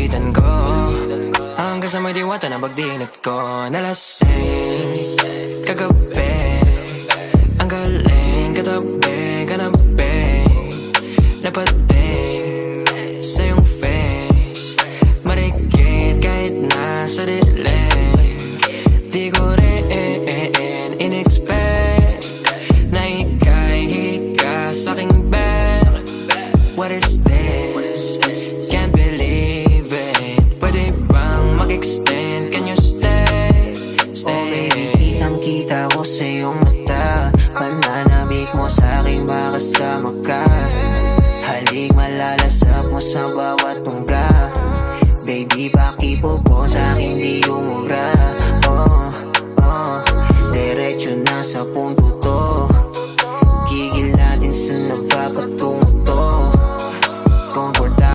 pilitan ko hanggang sa may diwata na pagdinat ko. Nalasing kagabi, ang galing katabi, kanabi napating sa iyong face, marikit kahit nasa dilim. Di ko rin in-expect na ika'y hika sa'king bed. What is this? Can't believe it. Pwede bang mag-extend? Can you stay? Stay. Kitang-kita ko sa iyong mata, pananamig mo sa'king makasama ka. Halik malalasap mo sa bawat tungga. Baby, pakipog mo sa'king di umubra. Diretso na sa punto